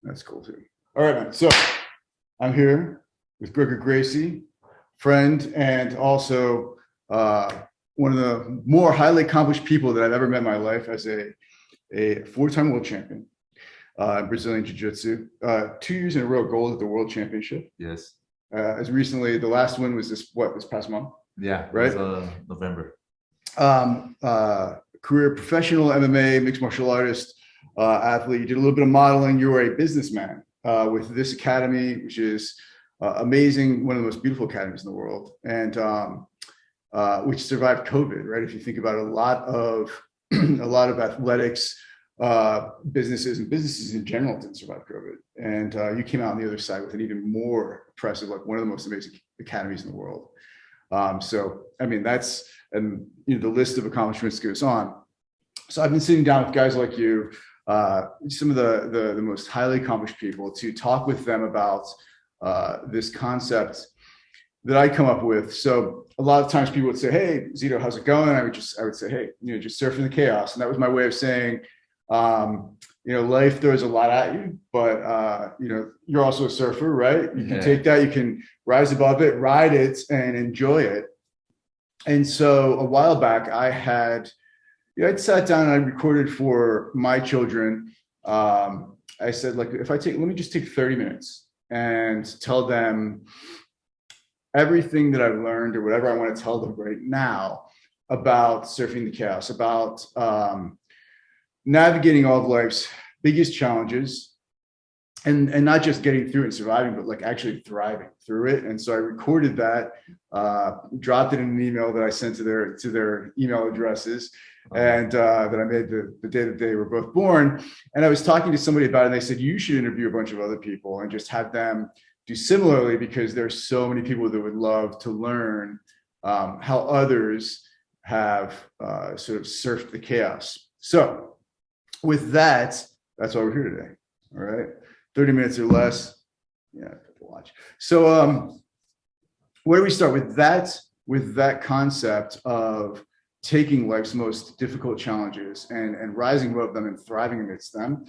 That's cool too. All right, man. So I'm here with Gregor Gracie, friend, and also one of the more highly accomplished people that I've ever met in my life as a four-time world champion in Brazilian Jiu-Jitsu. 2 years in a row, gold at the World Championship. Yes. As recently, the last win was this past month? Yeah, right? it was, November. Career professional MMA, mixed martial artist, athlete. You did a little bit of modeling. You were a businessman with this academy, which is amazing, one of the most beautiful academies in the world, and which survived COVID. Right? If you think about it, a lot of athletics businesses and businesses in general didn't survive COVID, and you came out on the other side with an even more impressive, like one of the most amazing academies in the world. So, I mean, and the list of accomplishments goes on. So I've been sitting down with guys like you, some of the most highly accomplished people, to talk with them about this concept that I come up with. So a lot of times people would say, "Hey, Zito, how's it going?" I would say, "Hey, just surfing the chaos." And that was my way of saying, life throws a lot at you, but you're also a surfer, right? You can take that, you can rise above it, ride it, and enjoy it. And so a while back, I'd sat down and I recorded for my children. I said, like, let me just take 30 minutes and tell them everything that I've learned or whatever I want to tell them right now about surfing the chaos, about navigating all of life's biggest challenges, and not just getting through it and surviving, but like actually thriving through it. And so I recorded that, dropped it in an email that I sent to their email addresses, and that I made the day that they were both born. And I was talking to somebody about it, and they said, you should interview a bunch of other people and just have them do similarly, because there's so many people that would love to learn how others have sort of surfed the chaos. So with that, that's why we're here today. All right. 30 minutes or less. Yeah, watch. So where do we start with that concept of taking life's most difficult challenges and rising above them and thriving amidst them?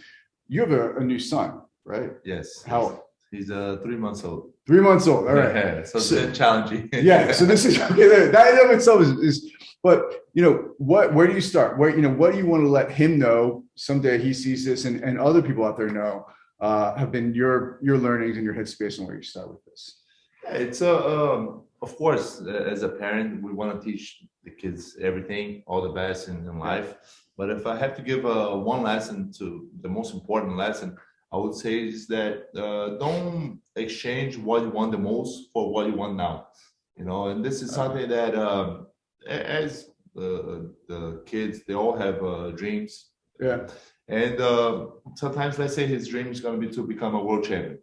You have a new son, right? Yes. How old? He's 3 months old. 3 months old. All right. Yeah, so it's been challenging. Yeah. So this is okay. That in of itself is but where do you start? What do you want to let him know someday he sees this, and other people out there know have been your learnings and your headspace, and where you start with this? It's of course, as a parent, we want to teach the kids everything, all the best in life. But if I have to give one lesson, to the most important lesson, I would say is that don't exchange what you want the most for what you want now. And this is something that as the kids, they all have dreams. Yeah. And sometimes, let's say his dream is going to be to become a world champion.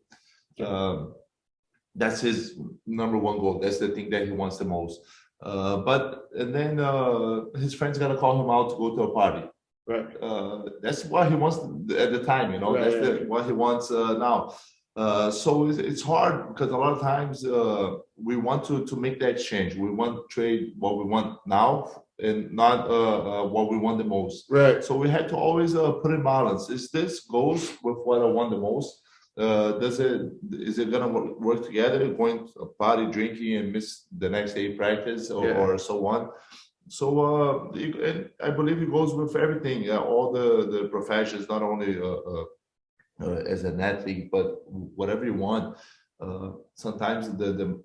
That's his number one goal. That's the thing that he wants the most. And then his friends got to call him out to go to a party. Right. That's what he wants at the time. Right, that's what he wants now. So it's hard, because a lot of times we want to make that change. We want to trade what we want now and not what we want the most. Right. So we have to always put in balance. Is this goes with what I want the most? Is it gonna work together? Going to a party, drinking, and miss the next day practice or so on. So and I believe it goes with everything. All the professions, not only as an athlete, but whatever you want. Sometimes the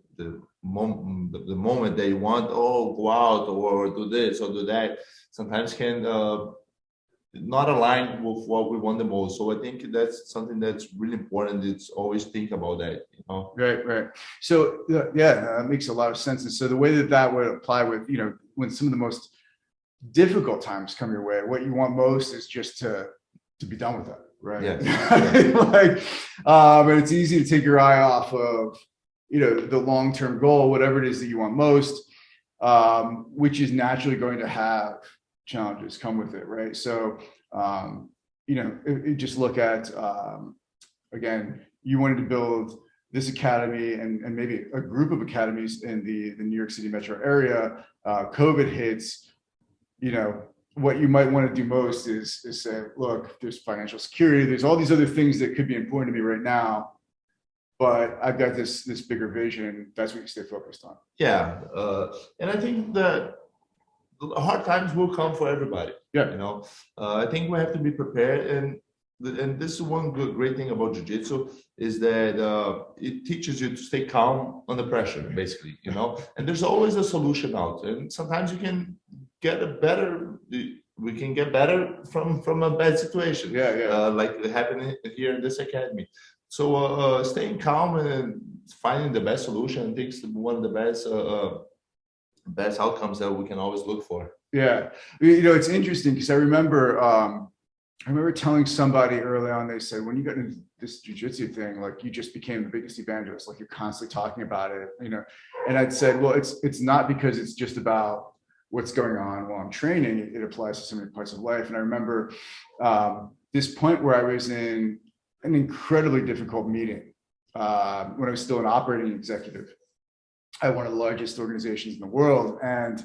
moment that you want, go out or do this or do that, sometimes can not align with what we want the most. So I think that's something that's really important. It's always think about that. Right. So that makes a lot of sense. And so the way that would apply with when some of the most difficult times come your way, what you want most is just to be done with that. Right. Yes. But it's easy to take your eye off of, the long-term goal, whatever it is that you want most, which is naturally going to have challenges come with it. Right. So, just look at, again, you wanted to build this academy and maybe a group of academies in the New York City metro area. COVID hits, what you might want to do most is say, look, there's financial security, there's all these other things that could be important to me right now, but I've got this bigger vision. That's what you stay focused on. Yeah, and I think that hard times will come for everybody. Yeah. You know, I think we have to be prepared, and this is one great thing about jiu-jitsu is that it teaches you to stay calm under pressure, basically. You know, and there's always a solution out, and sometimes you can get a better. We can get better from a bad situation. Yeah. Like happening here in this academy. So staying calm and finding the best solution, I think is one of the best outcomes that we can always look for. Yeah, it's interesting because I remember telling somebody early on, they said, when you got into this jiu-jitsu thing, like you just became the biggest evangelist, like you're constantly talking about it, and I'd said, well, it's not because it's just about what's going on while I'm training. It applies to so many parts of life. And I remember this point where I was in an incredibly difficult meeting when I was still an operating executive at one of the largest organizations in the world. And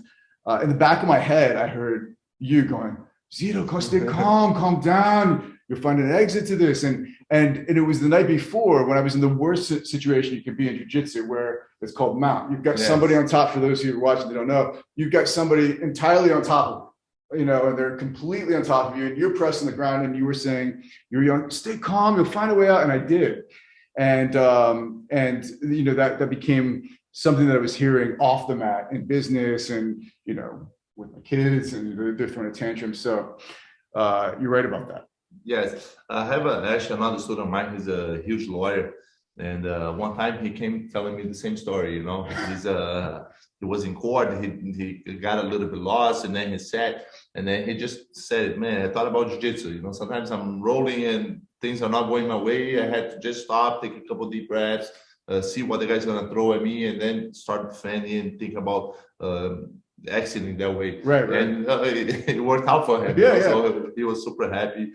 in the back of my head, I heard you going, Zito, stay calm down. You'll find an exit to this. And it was the night before when I was in the worst situation you could be in jiu-jitsu, where it's called mount. You've got somebody on top. For those of you who are watching that don't know, you've got somebody entirely on top of you, and they're completely on top of you, and you're pressing the ground, and you were saying, you're young, stay calm, you'll find a way out. And I did. And that became something that I was hearing off the mat in business and, with my kids, and they're throwing a tantrum. So you're right about that. Yes. I have actually another student of mine. He's a huge lawyer. And one time he came telling me the same story, he was in court, he got a little bit lost, and then he sat, and then he just said, man, I thought about jiu-jitsu. Sometimes I'm rolling and things are not going my way. I had to just stop, take a couple deep breaths, see what the guy's gonna throw at me, and then start defending and think about exiting that way. Right. And it worked out for him. Yeah. So he was super happy.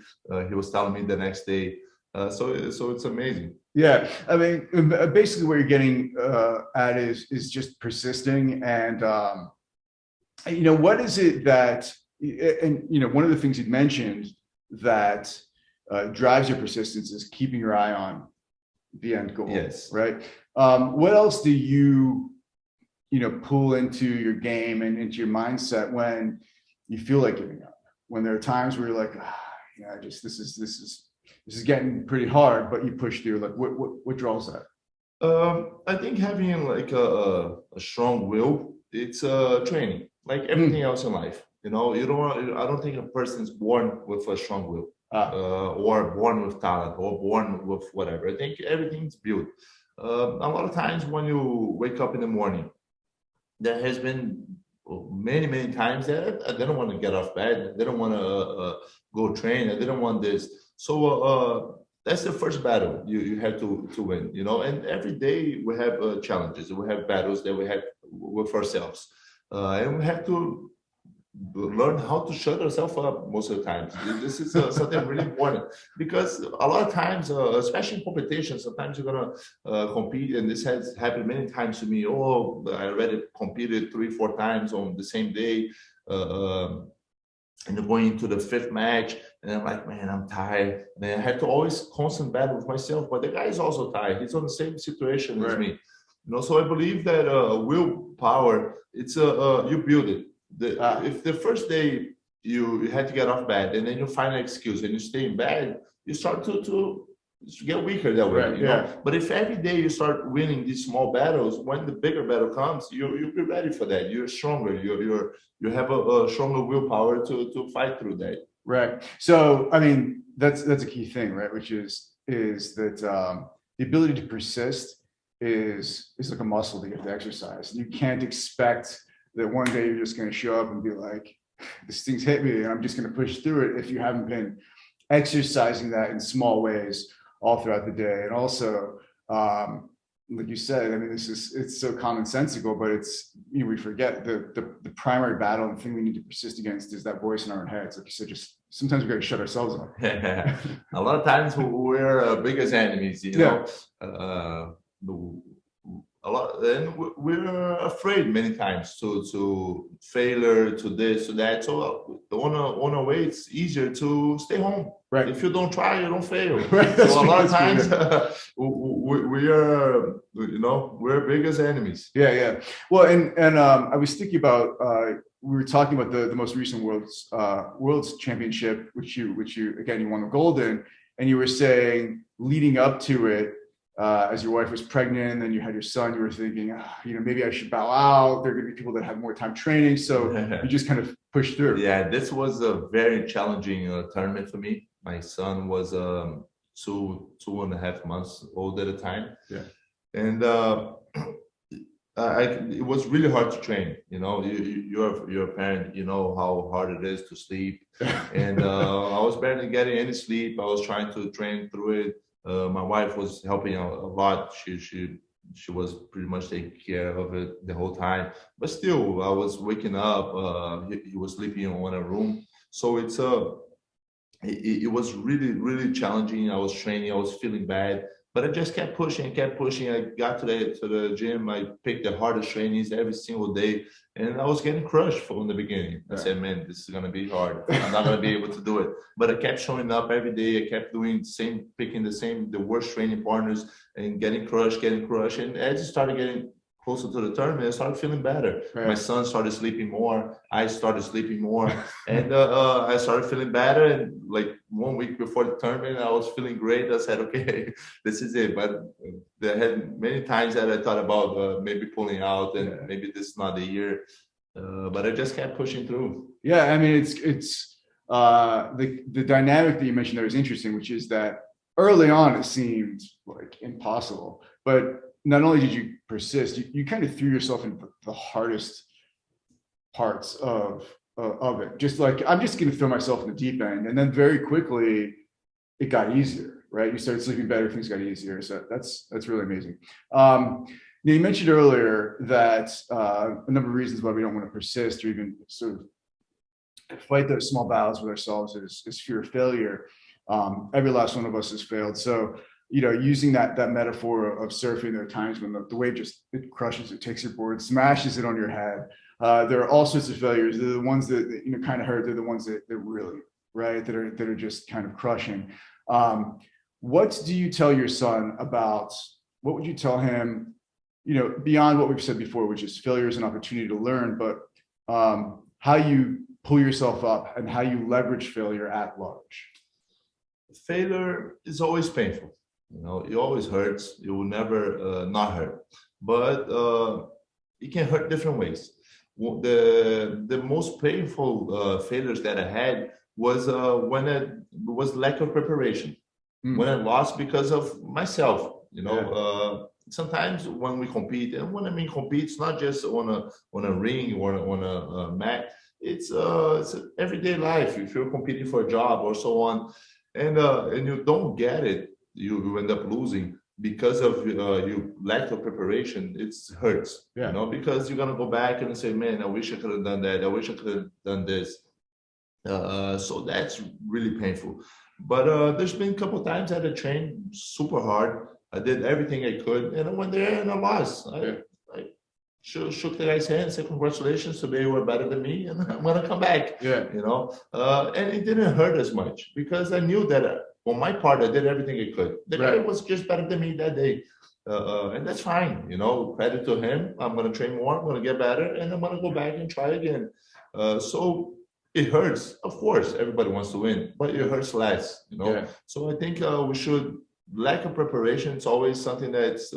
He was telling me the next day. So it's amazing. Yeah, I mean, basically what you're getting at is just persisting. And, what is it that, and, one of the things you'd mentioned that drives your persistence is keeping your eye on the end goal. Yes. Right. What else do you pull into your game and into your mindset when you feel like giving up? When there are times where you're like, this is getting pretty hard, but you push through. Like, what draws that? I think having like a strong will, it's training, like everything else in life. I don't think a person is born with a strong will, or born with talent, or born with whatever. I think everything's built. A lot of times when you wake up in the morning, there has been many times that I didn't want to get off bed. I didn't want to go train. I didn't want this. So that's the first battle you have to win, and every day we have challenges. We have battles that we have with ourselves. And we have to learn how to shut ourselves up most of the time. This is something really important, because a lot of times, especially in competition, sometimes you're going to compete, and this has happened many times to me. Oh, I already competed 3-4 times on the same day. And going into the 5th match, and I'm like, man, I'm tired. And I had to always constant battle with myself. But the guy is also tired. He's on the same situation as me. So I believe that willpower, it's you build it. If the first day you had to get off bed, and then you find an excuse and you stay in bed, you start to get weaker that way. But if every day you start winning these small battles, when the bigger battle comes, you'll be ready for that. You're stronger. You have a stronger willpower to fight through that. Right. So I mean, that's a key thing, right? Which is that the ability to persist is like a muscle that you have to exercise. You can't expect that one day you're just going to show up and be like, this thing's hit me and I'm just going to push through it, if you haven't been exercising that in small ways all throughout the day. And also, like you said, I mean, it's so commonsensical, but we forget the primary battle and the thing we need to persist against is that voice in our own heads. Like you said, just sometimes we got to shut ourselves up. A lot of times we're biggest enemies, a lot, and we're afraid many times to failure, to this, to that. So on a way, it's easier to stay home. Right. If you don't try, you don't fail. Right. So a lot of times we are, we're biggest enemies. Yeah. Well, and I was thinking about we were talking about the most recent world's championship, which you again you won the gold in, and you were saying leading up to it, as your wife was pregnant and then you had your son, you were thinking, maybe I should bow out. There are going to be people that have more time training, so you just kind of pushed through. Yeah, this was a very challenging tournament for me. My son was 2.5 months old at the time. Yeah, and it was really hard to train. You're a parent, you know how hard it is to sleep. And I was barely getting any sleep. I was trying to train through it. My wife was helping out a lot. She was pretty much taking care of it the whole time. But still, I was waking up. He was sleeping in one room. So it was really, really challenging. I was training. I was feeling bad. But I just kept pushing. I got to the gym. I picked the hardest trainings every single day, and I was getting crushed from the beginning. I said, "Man, this is gonna be hard. I'm not gonna be able to do it." But I kept showing up every day. I kept doing picking the worst training partners, and getting crushed. And as I started getting closer to the tournament, I started feeling better. Right. My son started sleeping more. I started sleeping more, and I started feeling better. And like 1 week before the tournament, I was feeling great. I said, "Okay, this is it." But there had many times that I thought about maybe pulling out, and maybe this is not the year. But I just kept pushing through. Yeah, I mean, it's the dynamic that you mentioned there is interesting, which is that early on it seemed like impossible, but not only did you persist, you kind of threw yourself into the hardest parts of it. Just like, I'm just going to throw myself in the deep end. And then very quickly it got easier, right? You started sleeping better, things got easier. So that's really amazing. Now you mentioned earlier that a number of reasons why we don't want to persist or even sort of fight those small battles with ourselves is fear of failure. Every last one of us has failed. So using that metaphor of surfing, there are times when the wave it crushes, it takes your board, smashes it on your head. There are all sorts of failures. They're the ones that kind of hurt. They're the ones that really, right, that are just kind of crushing. What do you tell your son about? What would you tell him? Beyond what we've said before, which is failure is an opportunity to learn, but how you pull yourself up and how you leverage failure at large. Failure is always painful. It always hurts. It will never not hurt, but it can hurt different ways. The most painful failures that I had was when it was lack of preparation. When I lost because of myself. Sometimes when we compete, and when I mean compete, it's not just on a ring or on a mat. It's everyday life. If you're competing for a job or so on, and you don't get it, you end up losing because of your lack of preparation. It hurts, because you're gonna go back and say, "Man, I wish I could have done that. I wish I could have done this." So that's really painful. But there's been a couple of times that I trained super hard. I did everything I could, and I went there and I lost. I shook the guy's hand and said, "Congratulations, today you were better than me, and I'm gonna come back." And it didn't hurt as much because I knew that on my part I did everything I could. The guy was just better than me that day, and that's fine. Credit to him. I'm gonna train more. I'm gonna get better, and I'm gonna go back and try again. So it hurts, of course. Everybody wants to win, but it hurts less. So I think we should. Lack of preparation. It's always something that's.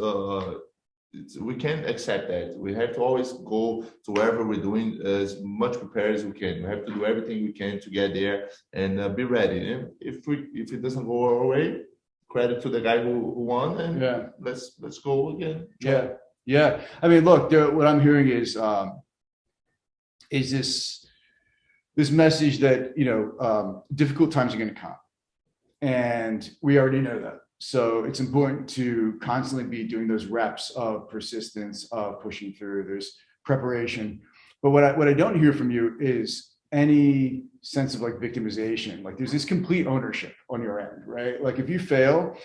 We can't accept that. We have to always go to wherever we're doing as much prepared as we can. We have to do everything we can to get there and be ready. And if it doesn't go our way, credit to the guy who won, and let's go again. Yeah. I mean, look, what I'm hearing is this message that difficult times are going to come, and we already know that. So it's important to constantly be doing those reps of persistence, of pushing through. There's preparation. But what I don't hear from you is any sense of like victimization. Like there's this complete ownership on your end, right? Like if you fail,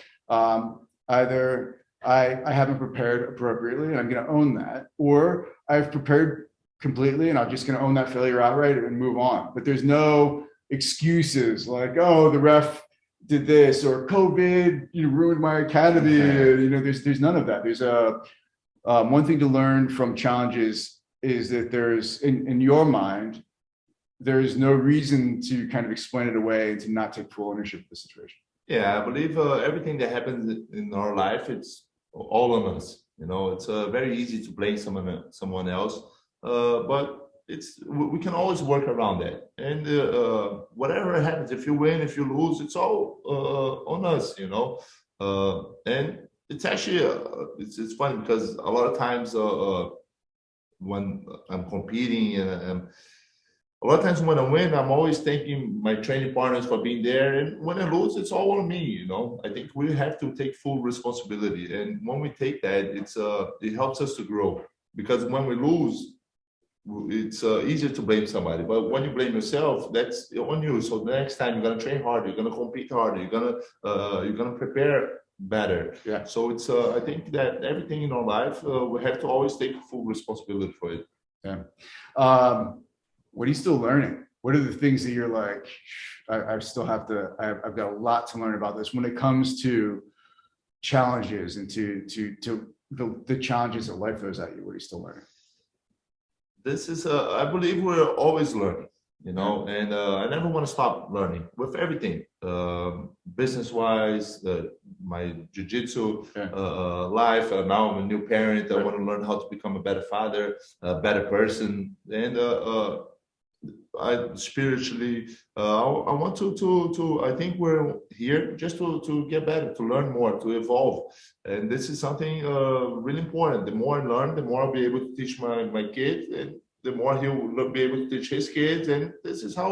either I haven't prepared appropriately and I'm going to own that, or I've prepared completely and I'm just going to own that failure outright and move on. But there's no excuses like, oh, the ref did this, or COVID, ruined my academy. There's none of that. There's one thing to learn from challenges is that there's in your mind, there's no reason to kind of explain it away and to not take full ownership of the situation. Yeah, I believe everything that happens in our life, it's all on us. It's very easy to blame someone else, but we can always work around that. And whatever happens, if you win, if you lose, it's all on us. And it's actually it's funny because a lot of times when I'm competing and a lot of times when I win, I'm always thanking my training partners for being there. And when I lose, it's all on me. I think we have to take full responsibility. And when we take that, it helps us to grow. Because when we lose, it's easier to blame somebody. But when you blame yourself, that's on you. So the next time you're gonna train harder, you're gonna compete harder, you're gonna prepare better. Yeah. So it's I think that everything in our life, we have to always take full responsibility for it. Yeah. What are you still learning? What are the things that you're like, I've got a lot to learn about this when it comes to challenges and to the challenges that life throws at you? What are you still learning? This is, I believe we're always learning, and I never want to stop learning with everything, business-wise, my jiu-jitsu life. Now I'm a new parent. I want to learn how to become a better father, a better person, and I spiritually, I want to. I think we're here just to get better, to learn more, to evolve, and this is something really important. The more I learn, the more I'll be able to teach my kids, and the more he'll be able to teach his kids, and this is how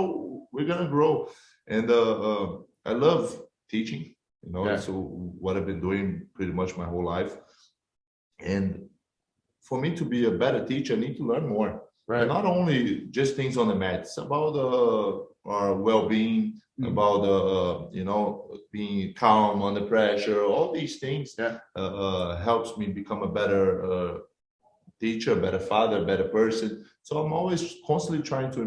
we're gonna grow. And I love teaching. So what I've been doing pretty much my whole life, and for me to be a better teacher, I need to learn more. Right. And not only just things on the mat, it's about our well-being, about being calm under pressure. All these things helps me become a better teacher, a better father, a better person. So I'm always constantly trying to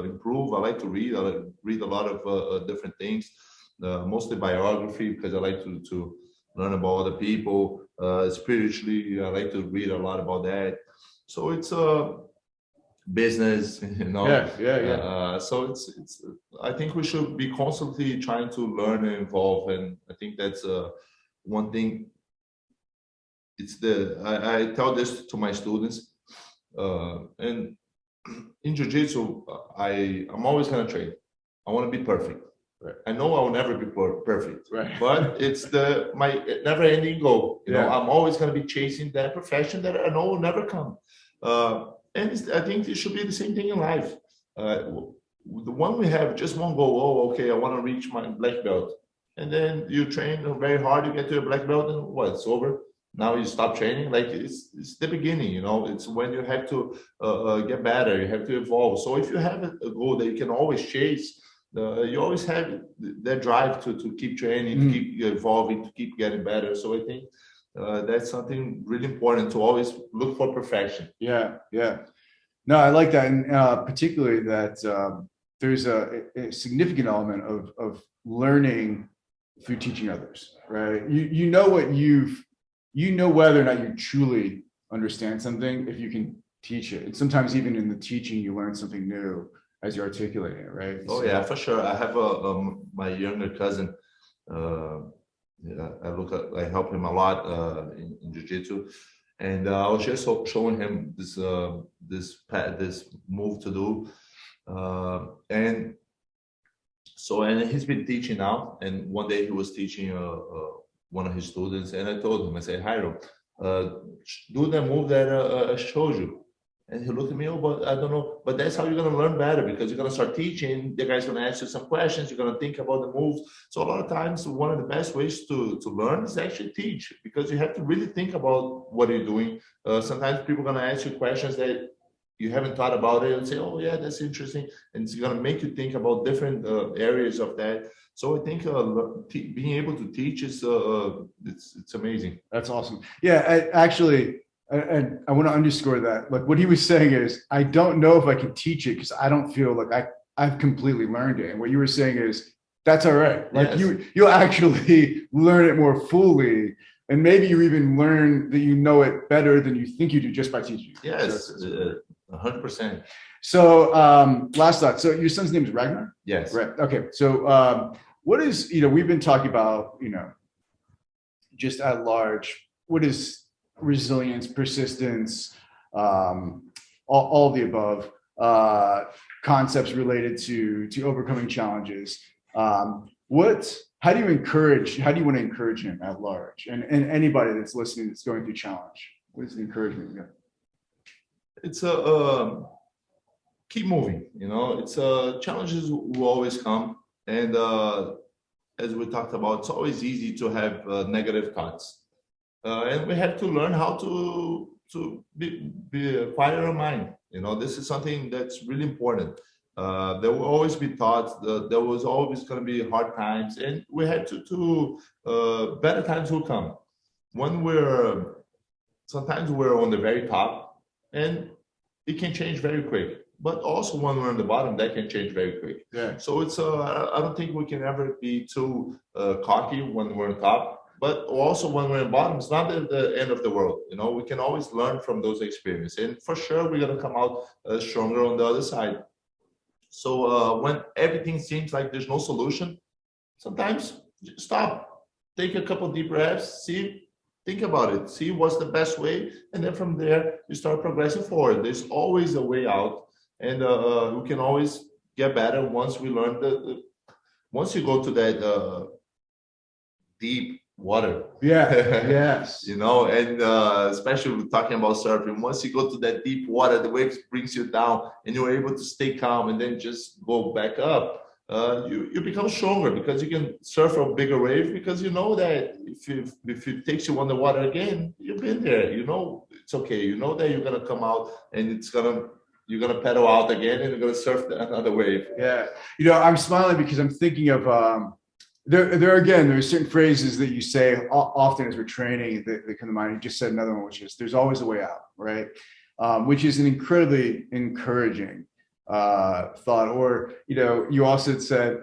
improve. I like to read. I like to read a lot of different things, mostly biography, because I like to learn about other people. Spiritually, I like to read a lot about that. So it's business, so it's I think we should be constantly trying to learn and evolve, and I think that's one thing. I tell this to my students, and in jiu-jitsu, I'm always gonna train. I want to be perfect. Right. I know I will never be perfect, right. But it's my never-ending goal. I'm always gonna be chasing that perfection that I know will never come. And I think it should be the same thing in life. The one we have just one goal. Oh, okay, I want to reach my black belt. And then you train very hard, you get to a black belt, and what? It's over. Now you stop training. Like it's the beginning, It's when you have to get better, you have to evolve. So if you have a goal that you can always chase, you always have that drive to keep training, to keep evolving, to keep getting better. So I think that's something really important, to always look for perfection. Yeah. No, I like that, and particularly that there's a significant element of learning through teaching others, right? You know whether or not you truly understand something if you can teach it, and sometimes even in the teaching you learn something new as you're articulating it, right? Oh, yeah, for sure. I have my younger cousin. I help him a lot in jiu-jitsu, and I was just showing him this move to do, and he's been teaching now. And one day he was teaching one of his students, and I told him, I said, Jairo, do the move that I showed you. And he looked at me, oh, but I don't know. But that's how you're going to learn better, because you're going to start teaching. The guy's going to ask you some questions. You're going to think about the moves. So a lot of times, one of the best ways to learn is actually teach, because you have to really think about what you're doing. Sometimes people are going to ask you questions that you haven't thought about it and say, oh yeah, that's interesting, and it's going to make you think about different areas of that. So I think being able to teach is it's amazing. That's awesome. Yeah, actually, and I want to underscore that. Like what he was saying is, I don't know if I can teach it because I don't feel like I've completely learned it. And what you were saying is that's all right. Like Yes. you'll actually learn it more fully, and maybe you even learn that you know it better than you think you do just by teaching. Yes, So 100%. So last thought. So your son's name is Ragnar? Yes. Right. Okay. So what is, we've been talking about, just at large, what is resilience, persistence, all of the above, concepts related to overcoming challenges. How do you want to encourage him at large and anybody that's listening that's going through challenge? What is the encouragement you got? It's keep moving, it's challenges will always come. And as we talked about, it's always easy to have negative thoughts. And we have to learn how to be quiet our mind. This is something that's really important. There will always be thoughts. There was always going to be hard times, and we have to better times will come. Sometimes we're on the very top, and it can change very quick. But also when we're on the bottom, that can change very quick. Yeah. So it's I don't think we can ever be too cocky when we're on top. But also when we're in bottom, it's not the end of the world. We can always learn from those experiences, and for sure we're gonna come out stronger on the other side. So when everything seems like there's no solution, sometimes stop, take a couple deep breaths, think about it, see what's the best way, and then from there you start progressing forward. There's always a way out, and we can always get better once we learn once you go to that deep water. Yeah. Yes. And especially talking about surfing, once you go to that deep water, the waves brings you down, and you're able to stay calm and then just go back up. You become stronger because you can surf a bigger wave, because you know that if it takes you underwater again, you've been there. It's okay. You know that you're gonna come out, and you're gonna pedal out again, and you're gonna surf another wave. Yeah. I'm smiling because I'm thinking of there's certain phrases that you say often as we're training that come to mind. You just said another one, which is there's always a way out, right? Which is an incredibly encouraging thought. Or, you also said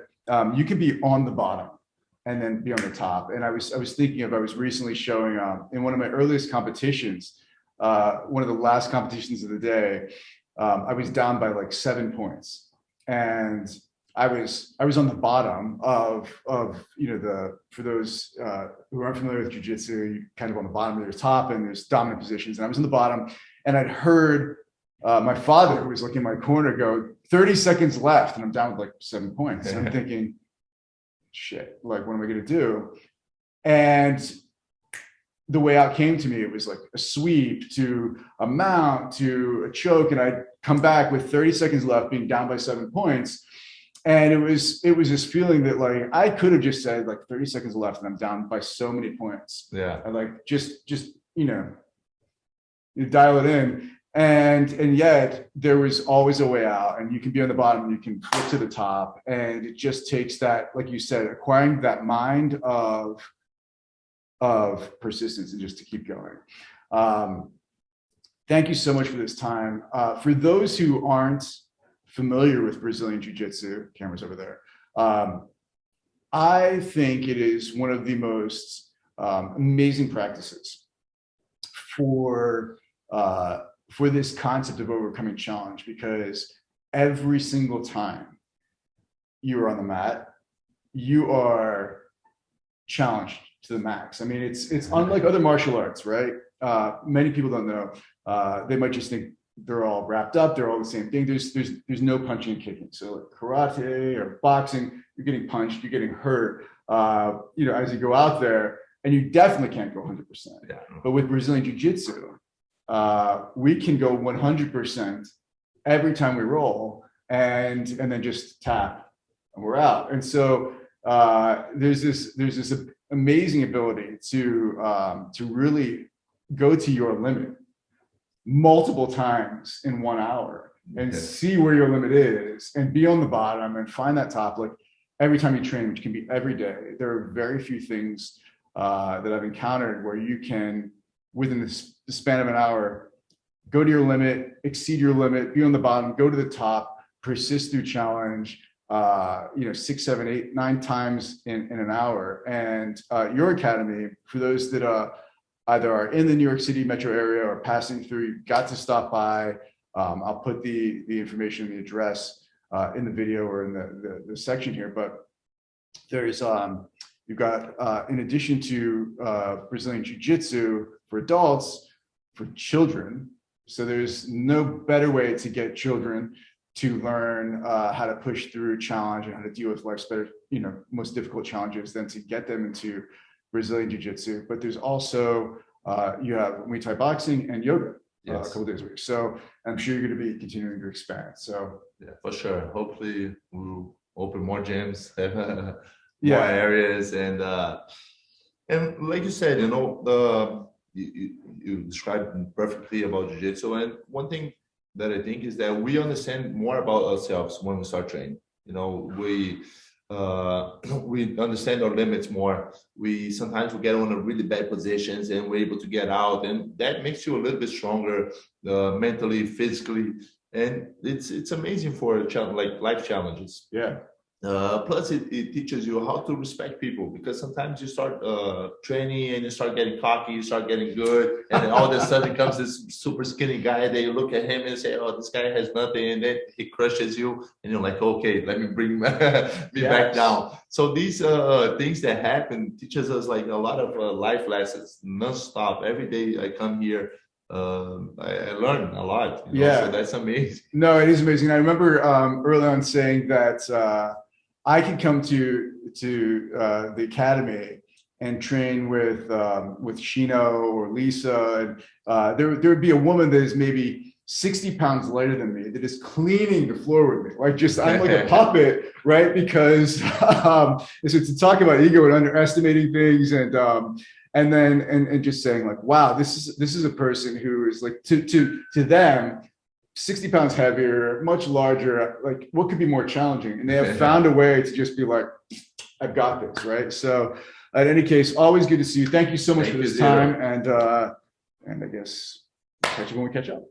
you can be on the bottom and then be on the top. And I was thinking I was recently showing in one of my earliest competitions, one of the last competitions of the day, I was down by like 7 points. And I was on the bottom of for those who aren't familiar with jiu-jitsu, you kind of on the bottom, there's top and there's dominant positions. And I was on the bottom, and I'd heard my father, who was looking in my corner, go 30 seconds left, and I'm down with like 7 points. And I'm thinking, shit, like, what am I going to do? And the way out came to me. It was like a sweep to a mount to a choke, and I'd come back with 30 seconds left, being down by 7 points. And it was this feeling that, like, I could have just said like 30 seconds left and I'm down by so many points. Yeah. And like just you dial it in. And yet there was always a way out, and you can be on the bottom, you can flip to the top. And it just takes that, like you said, acquiring that mind of persistence and just to keep going. Thank you so much for this time. For those who aren't familiar with Brazilian Jiu-Jitsu, cameras over there, I think it is one of the most amazing practices for this concept of overcoming challenge, because every single time you are on the mat, you are challenged to the max. I mean, it's unlike other martial arts, right? Many people don't know. They might just think they're all wrapped up, they're all the same thing. There's no punching and kicking. So like karate or boxing, you're getting punched, you're getting hurt, as you go out there, and you definitely can't go 100%. Yeah. But with Brazilian Jiu-Jitsu, we can go 100% every time we roll, and then just tap and we're out. And so there's this amazing ability to really go to your limit multiple times in 1 hour and see where your limit is and be on the bottom and find that top. Like every time you train, which can be every day, there are very few things that I've encountered where you can, within the span of an hour, go to your limit, exceed your limit, be on the bottom, go to the top, persist through challenge, 6, 7, 8, 9 times in an hour. And your academy, for those that either are in the New York City metro area or passing through, you've got to stop by. I'll put the information, the address in the video or in the section here. But there's you've got in addition to Brazilian Jiu-Jitsu for adults, for children. So there's no better way to get children to learn how to push through challenge and how to deal with life's most difficult challenges than to get them into Brazilian Jiu-Jitsu. But there's also, you have Muay Thai boxing and yoga a couple days a week. So I'm sure you're going to be continuing to expand. So yeah, for sure. Hopefully we'll open more gyms, more areas. And like you said, you described perfectly about Jiu-Jitsu. And one thing that I think is that we understand more about ourselves when we start training. We understand our limits more. We sometimes get on a really bad positions and we're able to get out, and that makes you a little bit stronger mentally, physically, and it's amazing for like life challenges. Yeah. Plus, it teaches you how to respect people, because sometimes you start training and you start getting cocky, you start getting good, and then all of a sudden comes this super skinny guy that you look at him and say, "Oh, this guy has nothing," and then he crushes you, and you're like, "Okay, let me bring me back down." So these things that happen teaches us like a lot of life lessons, non-stop. Every day I come here, I learn a lot. So that's amazing. No, it is amazing. I remember early on saying that I could come to the academy and train with Shino or Lisa, and there would be a woman that is maybe 60 pounds lighter than me that is cleaning the floor with me. Like I'm like a puppet, right? Because so to talk about ego and underestimating things, and then just saying like, wow, this is a person who is like to them 60 pounds heavier, much larger. Like, what could be more challenging? And they have found a way to just be like, I've got this, right? So, in any case, always good to see you. Thank you so much for this time, and I guess catch you when we catch up.